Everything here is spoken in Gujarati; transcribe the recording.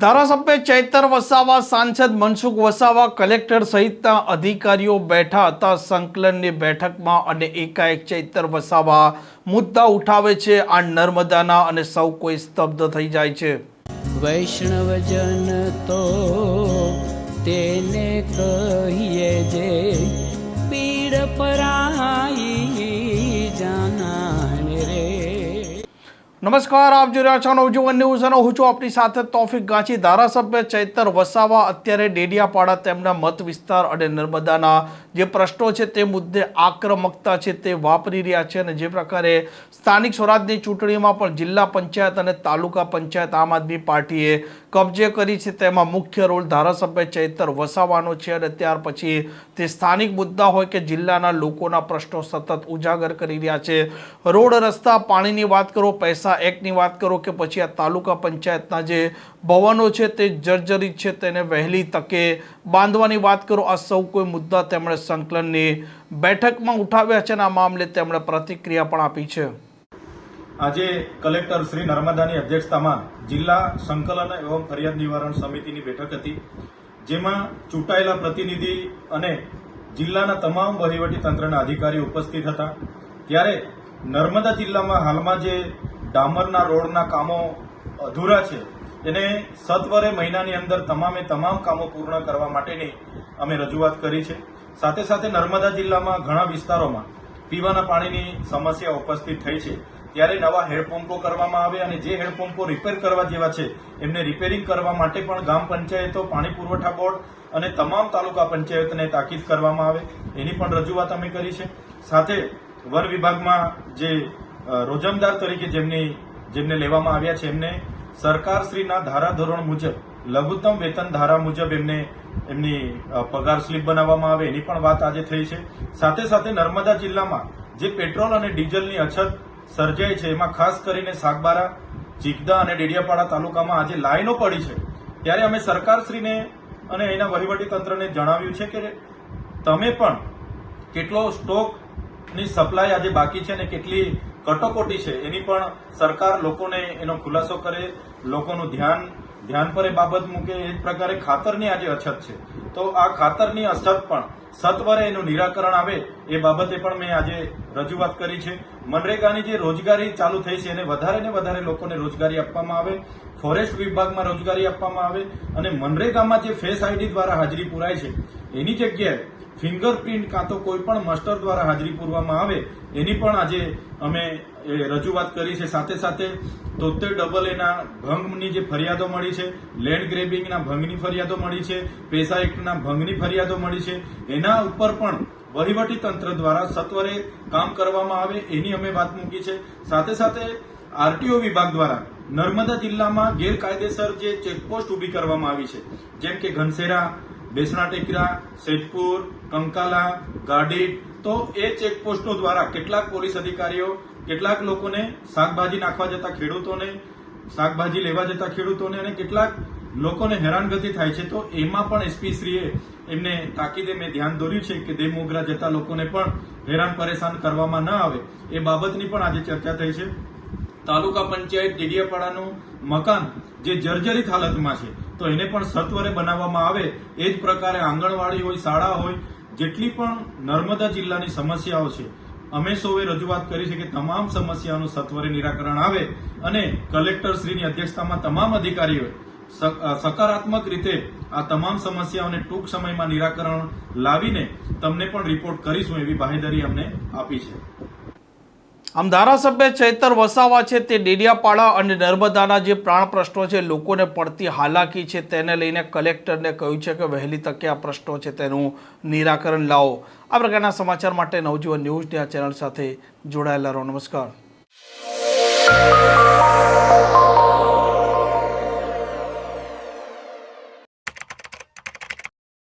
ધારાસભ્ય ચૈતર વસાવા, સાંસદ મનસુખ વસાવા, કલેક્ટર સહિતના અધિકારીઓ બેઠા હતા સંકલનની બેઠકમાં અને એકાએક ચૈતર વસાવા મુદ્દા ઉઠાવે છે આ નર્મદાના અને સૌ કોઈ સ્તબ્ધ થઈ જાય છે। વૈષ્ણવજન તો તેને કહીએ જે પીડ પરાઈ જાનાને રે। નમસ્કાર, આપ જોઈ રહ્યા છો નવજીવન ન્યૂઝ અને હું છું આપની સાથે તોફિક ગાંચી। ધારાસભ્ય ચૈતર વસાવા અત્યારે ડેડિયાપાડા તેમના મત વિસ્તાર અને નર્મદાના જે પ્રશ્નો છે તે મુદ્દે આક્રમકતા છે તે વાપરી રહ્યા છે અને જે પ્રકારે સ્થાનિક સ્વરાજની ચૂંટણીમાં પણ જિલ્લા પંચાયત અને તાલુકા પંચાયત આમ આદમી પાર્ટીએ કબજે કરી છે તેમાં મુખ્ય રોલ ધારાસભ્ય ચૈતર વસાવાનો છે અને ત્યાર પછી તે સ્થાનિક મુદ્દા હોય કે જિલ્લાના લોકોના પ્રશ્નો સતત ઉજાગર કરી રહ્યા છે। રોડ, રસ્તા, પાણીની વાત કરો, પૈસા એકની વાત કરો કે પછી આ તાલુકા પંચાયતના જે ભવનો છે તે જર્જરિત છે તેને વહેલી તકે બાંધવાની વાત કરો, આ સૌ કોઈ મુદ્દા તેમણે સંકલનની બેઠકમાં ઉઠાવ્યા છે અને આ મામલે તેમણે પ્રતિક્રિયા પણ આપી છે। આજે કલેક્ટર શ્રી નર્મદાની અધ્યક્ષતામાં જિલ્લા સંકલન એવં ફરિયાદ નિવારણ સમિતિની બેઠક હતી, જેમાં ચૂંટાયેલા પ્રતિનિધિ અને જિલ્લાના તમામ વહીવટી તંત્રના અધિકારીઓ ઉપસ્થિત હતા। ત્યારે નર્મદા જિલ્લામાં હાલમાં જે ડામરના રોડના કામો અધૂરા છે એને સત્વરે મહિનાની અંદર તમામે તમામ કામો પૂર્ણ કરવા માટેની અમે રજૂઆત કરી છે। સાથે સાથે નર્મદા જિલ્લામાં ઘણા વિસ્તારોમાં પીવાના પાણીની સમસ્યા ઉપસ્થિત થઈ છે, ત્યારે નવા હેડપંપો કરવામાં આવે અને જે હેડપંપો રિપેર કરવા જેવા છે એમને રિપેરિંગ કરવા માટે પણ ગ્રામ પંચાયતો, પાણી પુરવઠા બોર્ડ અને તમામ તાલુકા પંચાયતને તાકીદ કરવામાં આવે એની પણ રજૂઆત અમે કરી છે। સાથે વન વિભાગમાં જે રોજમદાર તરીકે જેમને લેવામાં આવ્યા છે એમને સરકારશ્રીના ધારાધોરણ મુજબ લઘુત્તમ વેતન ધારા મુજબ એમની પગાર સ્લીપ બનાવવામાં આવે એની પણ વાત આજે થઈ છે। સાથે સાથે નર્મદા જિલ્લામાં જે પેટ્રોલ અને ડીઝલની અછત સર્જાય છે એમાં ખાસ કરીને સાગબારા, ચીખદા અને ડેડિયાપાડા તાલુકામાં આજે લાઈનો પડી છે, ત્યારે અમે સરકારશ્રીને અને એના વહીવટી તંત્રને જણાવ્યું છે કે તમે પણ કેટલો સ્ટોકની સપ્લાય આજે બાકી છે અને કેટલી કટોકટી છે એની પણ સરકાર લોકોને એનો ખુલાસો કરે, લોકોનું ધ્યાન પર એ બાબત મૂકે। એ જ પ્રકારે ખાતરની આજે અછત છે, તો આ ખાતરની અછત પણ સત્વરે એનું નિરાકરણ આવે એ બાબતે પણ મેં આજે રજૂઆત કરી છે। મનરેગાની જે રોજગારી ચાલુ થઈ છે એને વધારે ને વધારે લોકોને રોજગારી આપવામાં આવે, ફોરેસ્ટ વિભાગમાં રોજગારી આપવામાં આવે અને મનરેગામાં જે ફેસ આઈડી દ્વારા હાજરી પુરાય છે એની જગ્યાએ ફિંગરપ્રિન્ટ કાં તો કોઈ પણ માસ્ટર દ્વારા હાજરી પૂરવામાં આવે એની પણ આજે અમે રજૂઆત કરી છે। સાથે સાથે 73AA ભંગની જે ફરિયાદો મળી છે, લેન્ડ ગ્રેબિંગના ભંગની ફરિયાદો મળી છે, પેસા એક્ટના ભંગની ફરિયાદો મળી છે, એના ઉપર પણ વહીવટી તંત્ર દ્વારા સત્વરે કામ કરવામાં આવે એની અમે વાત મૂકી છે। સાથે સાથે આરટીઓ વિભાગ દ્વારા નર્મદા જિલ્લામાં ગેરકાયદેસર જે ચેકપોસ્ટ ઊભી કરવામાં આવી છે, જેમ કે ઘનસેરા, બેસણા ટેકરા, સેજપુર, કંકાલા, ગાડીટ, તો એ ચેકપોસ્ટો દ્વારા કેટલાક પોલીસ અધિકારીઓ કેટલાક લોકોને શાકભાજી નાખવા જતા ખેડૂતોને, શાકભાજી લેવા જતા ખેડૂતોને અને કેટલાક લોકોને હેરાનગતિ થાય છે, તો એમાં પણ એસપીશ્રીએ એમને તાકીદે મેં ધ્યાન દોર્યું છે કે દેવમોગરા જતા લોકોને પણ હેરાન પરેશાન કરવામાં ન આવે એ બાબતની પણ આજે ચર્ચા થઈ છે। તાલુકા પંચાયત ડેડિયાપાડાનું મકાન જે જર્જરિત હાલતમાં છે તો એને પણ સત્વરે બનાવવામાં આવે, એ જ પ્રકારે આંગણવાડી હોય, શાળા હોય, જેટલી પણ નર્મદા જિલ્લાની સમસ્યાઓ છે અમે સૌએ રજૂઆત કરી છે કે તમામ સમસ્યાઓનું સત્વરે નિરાકરણ આવે અને કલેક્ટરશ્રીની અધ્યક્ષતામાં તમામ અધિકારીઓ સકારાત્મક રીતે આ તમામ સમસ્યાઓને ટૂંક સમયમાં નિરાકરણ લાવીને તમને પણ રિપોર્ટ કરીશું એવી બાહેધરી અમને આપી છે। આમ ધારાસભ્ય ચૈતર વસાવા છે તે ડેડિયાપાડા અને નર્મદાના જે પ્રાણ પ્રશ્નો છે, લોકોને પડતી હાલાકી છે તેને લઈને કલેક્ટરને કહ્યું છે કે વહેલી તકે આ પ્રશ્નો છે તેનું નિરાકરણ લાવો। આ પ્રકારના સમાચાર માટે નવજીવન ન્યૂઝની આ ચેનલ સાથે જોડાયેલા રહો। નમસ્કાર।